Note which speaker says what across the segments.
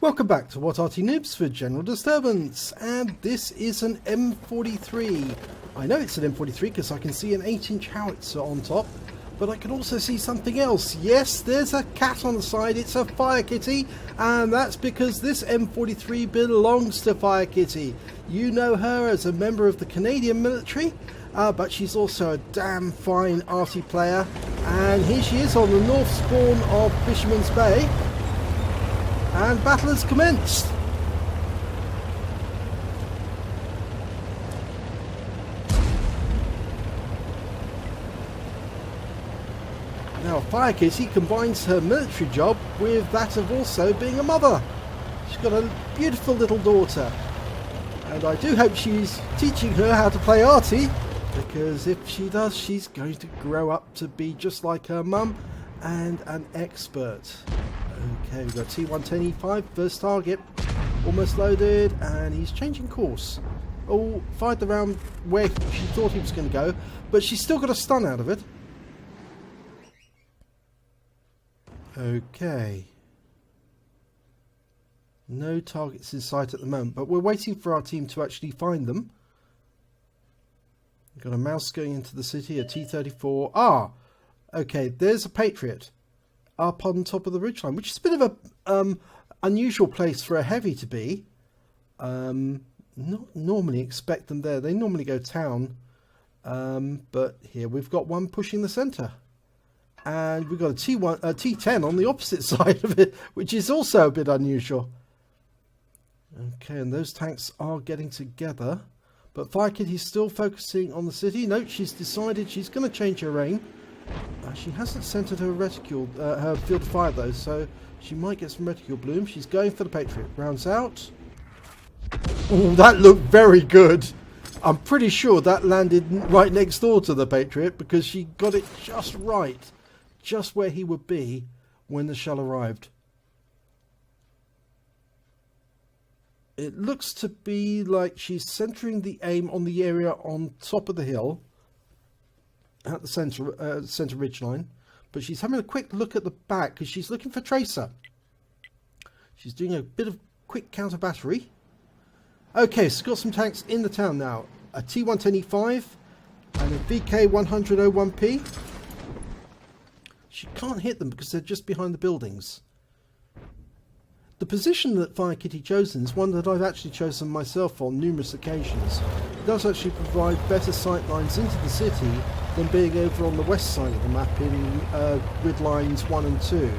Speaker 1: Welcome back to What Arty Noobs for General Disturbance, and this is an M43. I know it's an M43 because I can see an 8-inch howitzer on top, but I can also see something else. Yes, there's a cat on the side, it's a Firekitty, and that's because this M43 belongs to Firekitty. You know her as a member of the Canadian military, but she's also a damn fine Arty player, and here she is on the north spawn of Fisherman's Bay. And battle has commenced. Now Firekitty combines her military job with that of also being a mother. She's got a beautiful little daughter. And I do hope she's teaching her how to play Arty, because if she does, she's going to grow up to be just like her mum and an expert. Okay, we've got T110E5, first target, almost loaded, and he's changing course. Oh, fired the round where she thought he was going to go, but she's still got a stun out of it. Okay. No targets in sight at the moment, but we're waiting for our team to actually find them. We've got a mouse going into the city, a T-34. Ah! Okay, there's a Patriot up on top of the ridgeline, which is a bit of a unusual place for a heavy to be. Not normally expect them there. They normally go town, but here we've got one pushing the centre, and we've got a T10 on the opposite side of it, which is also a bit unusual. Okay, and those tanks are getting together, but Firekitty's still focusing on the city. Note, she's decided she's going to change her aim. She hasn't centered her reticule, her field of fire though, so she might get some reticule bloom. She's going for the Patriot. Rounds out. Oh, that looked very good. I'm pretty sure that landed right next door to the Patriot, because she got it just right, just where he would be when the shell arrived. It looks to be like she's centering the aim on the area on top of the hill, at the centre ridgeline, but she's having a quick look at the back because she's looking for Tracer. She's doing a bit of quick counter battery. Okay, so got some tanks in the town now. A T110E5 and a VK100-01P. She can't hit them because they're just behind the buildings. The position that Firekitty chosen is one that I've actually chosen myself on numerous occasions. It does actually provide better sight lines into the city than being over on the west side of the map in grid lines 1 and 2,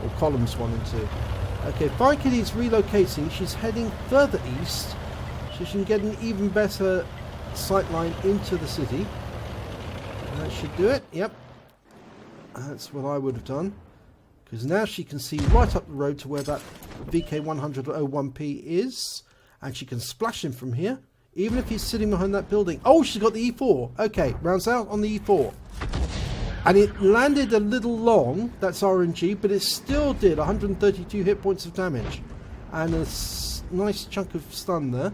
Speaker 1: or columns 1 and 2. Okay, Firekitty is relocating. She's heading further east, so she can get an even better sight line into the city. And that should do it. Yep, that's what I would have done. Because now she can see right up the road to where that VK100-01P is. And she can splash him from here, even if he's sitting behind that building. Oh, she's got the E4. Okay, rounds out on the E4. And it landed a little long, that's RNG, but it still did 132 hit points of damage. And a nice chunk of stun there.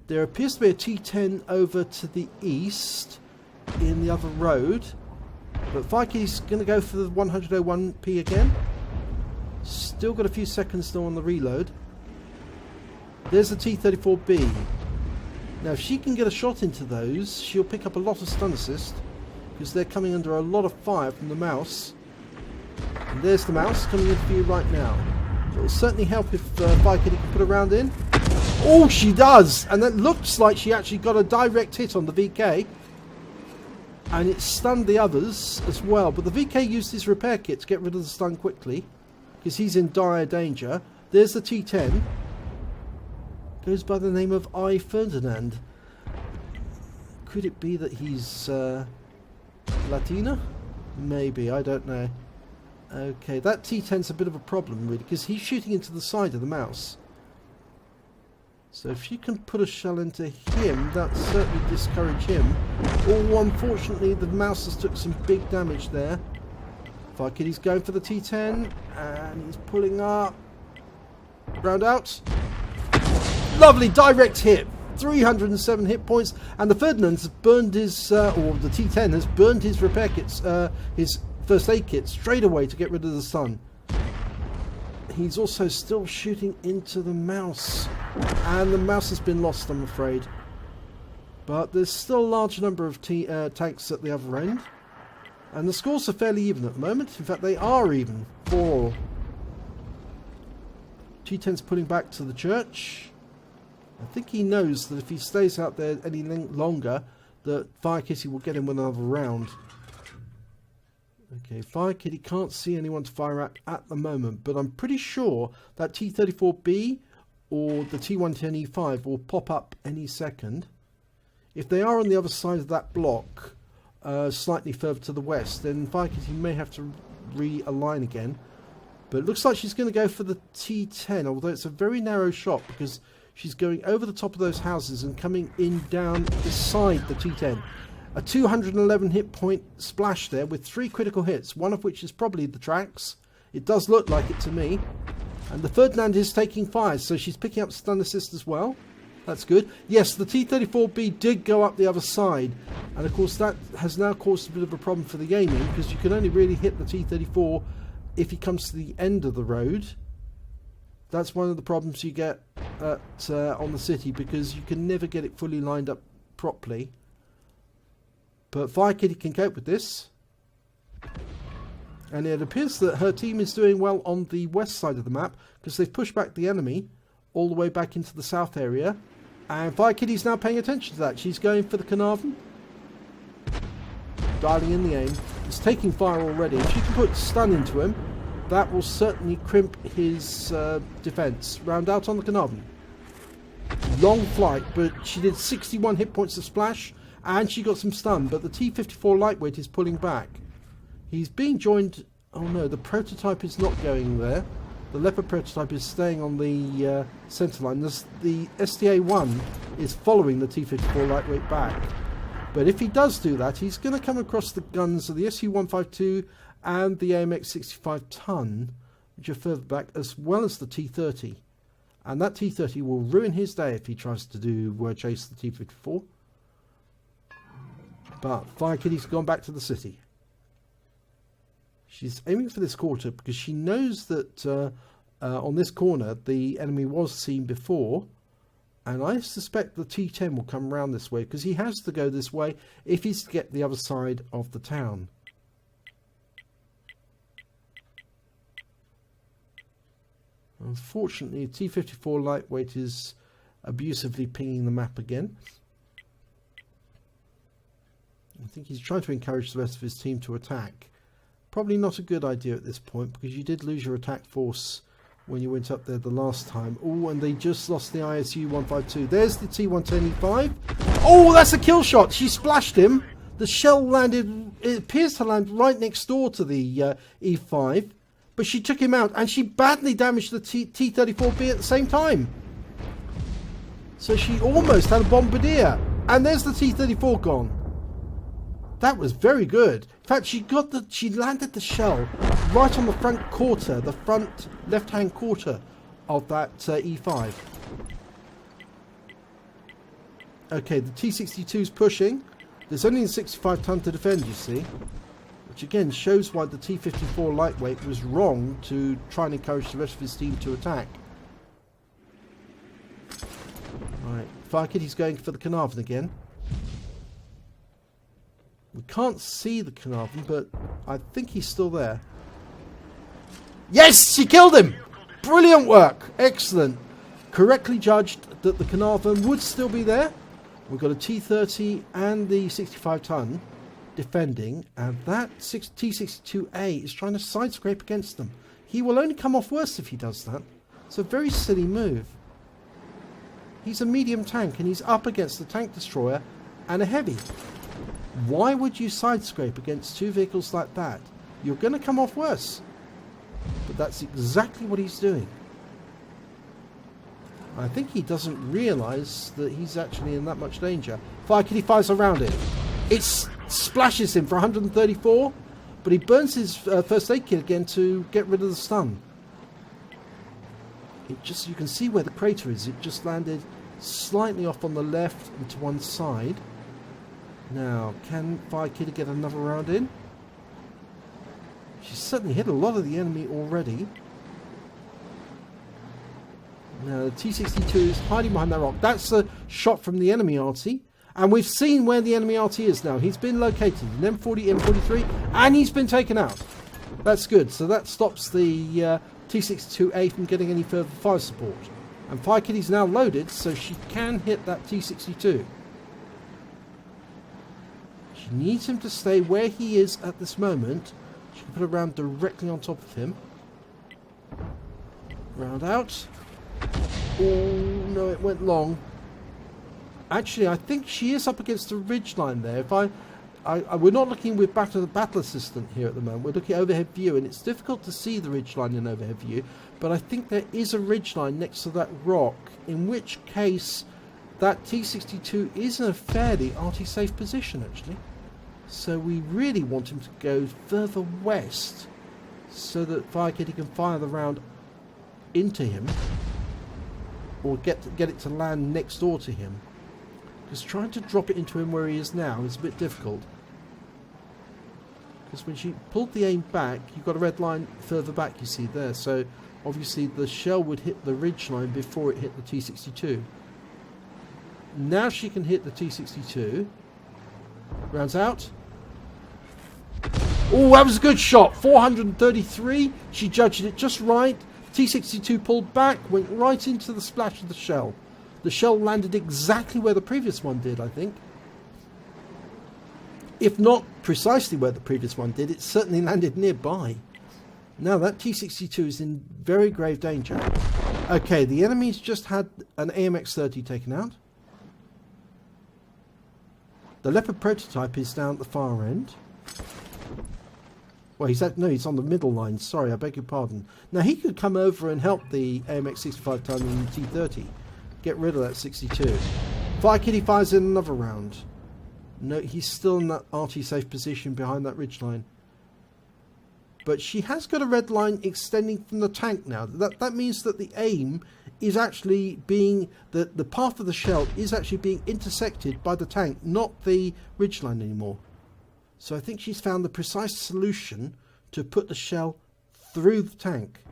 Speaker 1: There appears to be a T10 over to the east in the other road. But Firekitty's going to go for the 100-01P again. Still got a few seconds still on the reload. There's the T-34B. Now if she can get a shot into those, she'll pick up a lot of stun assist, because they're coming under a lot of fire from the mouse. And there's the mouse coming into view right now. It will certainly help if Firekitty can put a round in. Oh, she does! And that looks like she actually got a direct hit on the VK. And it stunned the others as well. But the VK used his repair kit to get rid of the stun quickly, because he's in dire danger. There's the T10. Goes by the name of I. Ferdinand. Could it be that he's Latina? Maybe, I don't know. Okay, that T10's a bit of a problem really, because he's shooting into the side of the mouse. So if you can put a shell into him, that certainly discourage him. Oh, unfortunately, the mouse has took some big damage there. Firekitty's going for the T10, and he's pulling up. Round out. Lovely direct hit. 307 hit points, and the Ferdinand's burned his, or the T10 has burned his repair kits, his first aid kit straight away to get rid of the stun. he's also still shooting into the mouse. And the mouse has been lost, I'm afraid. But there's still a large number of tanks at the other end. And the scores are fairly even at the moment. In fact, they are even. 4-4. G10's pulling back to the church. I think he knows that if he stays out there any longer, that Firekitty will get him with another round. Okay, Firekitty can't see anyone to fire at the moment, but I'm pretty sure that T-34B or the T-110E5 will pop up any second. If they are on the other side of that block, slightly further to the west, then Firekitty may have to realign again. But it looks like she's going to go for the T-10, although it's a very narrow shot because she's going over the top of those houses and coming in down beside the T-10. A 211 hit point splash there with 3 critical hits, one of which is probably the tracks. It does look like it to me. And the Ferdinand is taking fire, so she's picking up stun assist as well. That's good. Yes, the T-34B did go up the other side. And of course that has now caused a bit of a problem for the aiming, because you can only really hit the T-34 if he comes to the end of the road. That's one of the problems you get at, on the city, because you can never get it fully lined up properly. But Firekitty can cope with this. And it appears that her team is doing well on the west side of the map, because they've pushed back the enemy all the way back into the south area. And Firekitty's now paying attention to that. She's going for the Carnarvon. Dialing in the aim. He's taking fire already. If she can put stun into him, that will certainly crimp his defense. Round out on the Carnarvon. Long flight, but she did 61 hit points of splash, and she got some stun. But the T-54 lightweight is pulling back. He's being joined... Oh no, the prototype is not going there. The Leopard prototype is staying on the centre line. The STA-1 is following the T-54 lightweight back. But if he does do that, he's going to come across the guns of the SU-152 and the AMX 65 ton, which are further back, as well as the T-30. And that T-30 will ruin his day if he tries to do chase the T-54. But Firekitty's gone back to the city. She's aiming for this quarter because she knows that on this corner the enemy was seen before. And I suspect the T-10 will come around this way, because he has to go this way if he's to get the other side of the town. Unfortunately, T-54 lightweight is abusively pinging the map again. I think he's trying to encourage the rest of his team to attack. Probably not a good idea at this point, because you did lose your attack force when you went up there the last time. Oh, and they just lost the ISU-152. There's the T-110E5. Oh, that's a kill shot. She splashed him. The shell landed, it appears to land right next door to the E5. But she took him out, and she badly damaged the T-34B at the same time. So she almost had a bombardier. And there's the T-34 gone. That was very good. In fact, she landed the shell right on the front quarter, the front left-hand quarter of that E5. Okay, the T-62 is pushing. There's only a 65 ton to defend, you see. Which again shows why the T-54 lightweight was wrong to try and encourage the rest of his team to attack. Right, Firekitty's going for the Carnarvon again. We can't see the Carnarvon, but I think he's still there. Yes! She killed him! Brilliant work! Excellent. Correctly judged that the Carnarvon would still be there. We've got a T-30 and the 65 ton defending, and that T-62A is trying to side scrape against them. He will only come off worse if he does that. It's a very silly move. He's a medium tank, and he's up against a tank destroyer and a heavy. Why would you side scrape against two vehicles like that? You're going to come off worse. But that's exactly what he's doing. I think he doesn't realise that he's actually in that much danger. Firekitty fires around it. It splashes him for 134, but he burns his first aid kit again to get rid of the stun. You can see where the crater is. It just landed slightly off on the left and to one side. Now, can Firekitty get another round in? She's certainly hit a lot of the enemy already. Now the T-62 is hiding behind that rock. That's a shot from the enemy Arty. And we've seen where the enemy Arty is now. He's been located, an M40, M43, and he's been taken out. That's good. So that stops the T-62A from getting any further fire support. And Firekitty's now loaded, so she can hit that T-62. She needs him to stay where he is at this moment. She can put a round directly on top of him. Round out. Oh, no, it went long. Actually, I think she is up against the ridgeline there. If we're not looking with battle assistant here at the moment. We're looking at overhead view, and it's difficult to see the ridgeline in overhead view. But I think there is a ridgeline next to that rock, in which case that T-62 is in a fairly Arty-safe position, actually. So we really want him to go further west, so that Firekitty can fire the round into him, or get it to land next door to him. Because trying to drop it into him where he is now is a bit difficult. Because when she pulled the aim back, you've got a red line further back, you see there. So obviously the shell would hit the ridge line before it hit the T-62. Now she can hit the T-62. Rounds out. Oh, that was a good shot. 433. She judged it just right. T-62 pulled back, went right into the splash of the shell. The shell landed exactly where the previous one did, I think. If not precisely where the previous one did, it certainly landed nearby. Now that T-62 is in very grave danger. Okay, the enemy's just had an AMX-30 taken out. The Leopard prototype is down at the far end. Well, he's on the middle line. Sorry, I beg your pardon. Now he could come over and help the AMX-65 ton and the T-30. Get rid of that 62. Firekitty fires in another round. No, he's still in that Arty-safe position behind that ridgeline. But she has got a red line extending from the tank now. That means that the aim is actually being... The path of the shell is actually being intersected by the tank, not the ridgeline anymore. So I think she's found the precise solution to put the shell through the tank.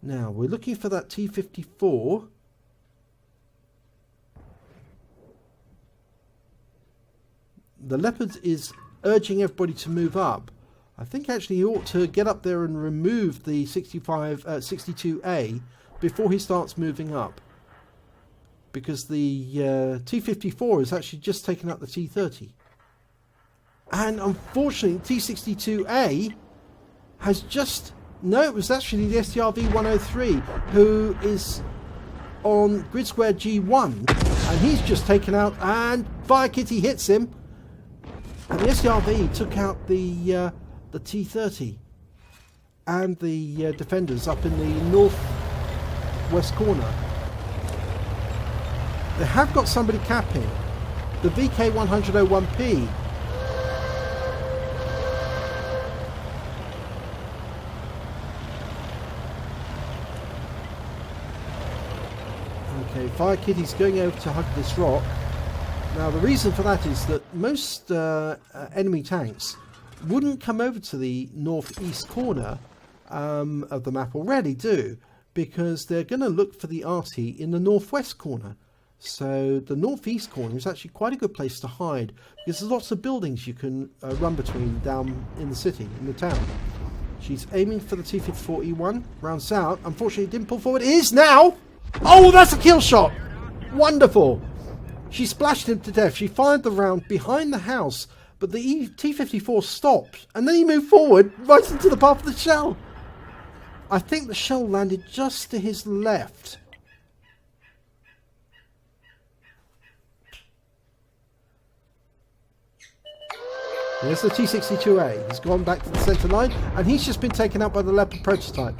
Speaker 1: Now, we're looking for that T-54. The Leopard is urging everybody to move up. I think actually he ought to get up there and remove the 62A before he starts moving up. Because the T-54 has actually just taken out the T-30. And unfortunately, T-62A has just... No, it was actually the STRV-103 who is on grid square G1. And he's just taken out, and Firekitty hits him. And the STRV took out the T-30 and the defenders up in the northwest corner. They have got somebody capping. The VK101P. Okay, Firekitty's going over to hug this rock. Now the reason for that is that most enemy tanks wouldn't come over to the northeast corner of the map, or rarely do, because they're going to look for the Arty in the northwest corner. So the northeast corner is actually quite a good place to hide, because there's lots of buildings you can run between down in the city, in the town. She's aiming for the T-54E1, rounds out. Unfortunately it didn't pull forward. It is now! Oh, that's a kill shot! Wonderful! She splashed him to death. She fired the round behind the house, but the T-54 stopped, and then he moved forward right into the path of the shell. I think the shell landed just to his left. There's the T-62A. He's gone back to the centre line, and he's just been taken out by the Leopard prototype.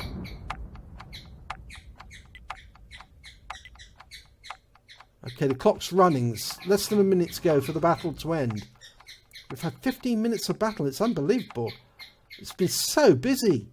Speaker 1: Okay, the clock's running. Less than a minute to go for the battle to end. We've had 15 minutes of battle. It's unbelievable. It's been so busy.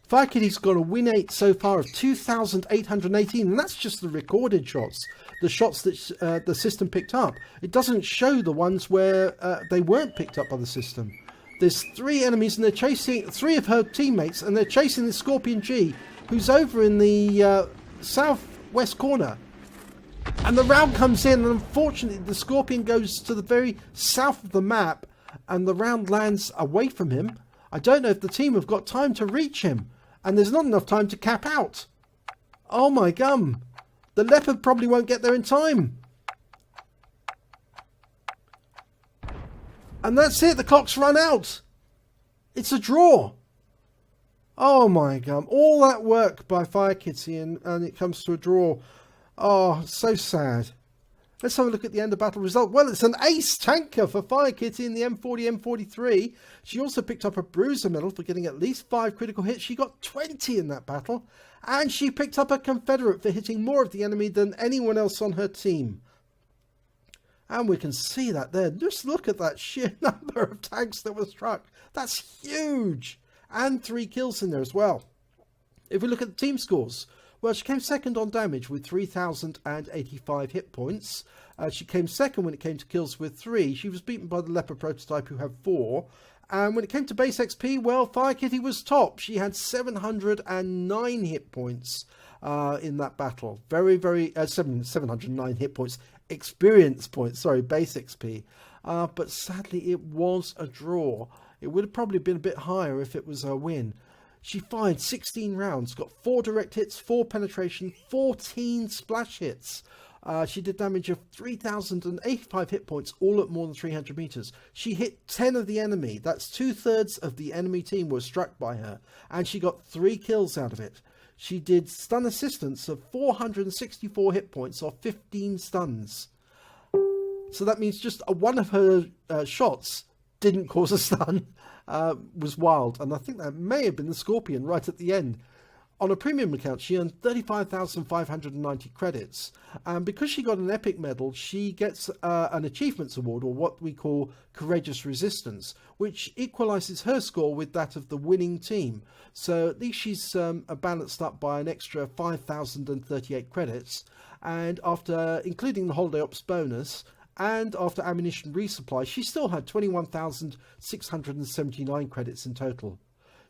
Speaker 1: Firekitty's got a win rate so far of 2,818, and that's just the recorded shots. The shots that the system picked up. It doesn't show the ones where they weren't picked up by the system. There's 3 enemies, and they're chasing 3 of her teammates, and they're chasing the Scorpion G. who's over in the southwest corner. And the round comes in, and unfortunately the Scorpion goes to the very south of the map, and the round lands away from him. I don't know if the team have got time to reach him, and there's not enough time to cap out. Oh my gum. The Leopard probably won't get there in time. And that's it, the clock's run out. It's a draw. Oh my gum. All that work by Firekitty, and it comes to a draw. Oh, so sad. Let's have a look at the end of battle result. Well, it's an ace tanker for Firekitty in the M40, M43. She also picked up a bruiser medal for getting at least 5 critical hits. She got 20 in that battle. And she picked up a Confederate for hitting more of the enemy than anyone else on her team. And we can see that there. Just look at that sheer number of tanks that were struck. That's huge. And 3 kills in there as well. If we look at the team scores, well, she came second on damage with 3,085 hit points. She came second when it came to kills with 3. She was beaten by the Leopard prototype, who had 4. And when it came to base XP, well, Firekitty was top. She had 709 hit points in that battle. 709 hit points. Experience points, sorry, base XP. But sadly, it was a draw. It would have probably been a bit higher if it was a win. She fired 16 rounds, got 4 direct hits, 4 penetration, 14 splash hits. She did damage of 3,085 hit points, all at more than 300 meters. She hit 10 of the enemy. That's 2/3 of the enemy team were struck by her. And she got 3 kills out of it. She did stun assistance of 464 hit points or 15 stuns. So that means just one of her shots didn't cause a stun. Was wild, and I think that may have been the Scorpion right at the end. On a premium account, she earned 35,590 credits, and because she got an epic medal, she gets an achievements award, or what we call courageous resistance, which equalizes her score with that of the winning team. So at least she's balanced up by an extra 5,038 credits, and after including the holiday ops bonus and after ammunition resupply, she still had 21,679 credits in total.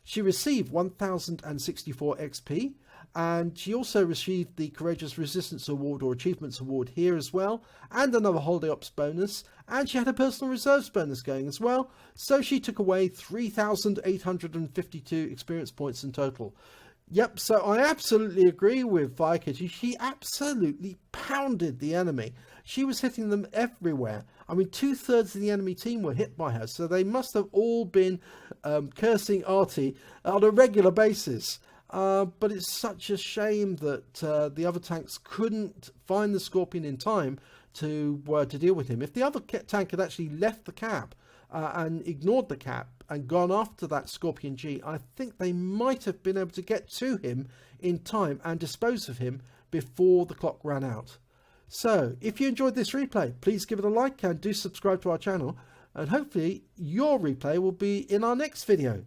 Speaker 1: She received 1,064 XP, and she also received the Courageous Resistance Award or Achievements Award here as well, and another Holiday Ops bonus, and she had a Personal Reserves bonus going as well, so she took away 3,852 experience points in total. Yep, so I absolutely agree with Firekitty. She absolutely pounded the enemy. She was hitting them everywhere. I mean, 2/3 of the enemy team were hit by her, so they must have all been cursing Arty on a regular basis. But it's such a shame that the other tanks couldn't find the Scorpion in time to deal with him. If the other tank had actually left the cap and ignored the cap and gone after that Scorpion G, I think they might have been able to get to him in time and dispose of him before the clock ran out. So if you enjoyed this replay, please give it a like and do subscribe to our channel, and hopefully your replay will be in our next video.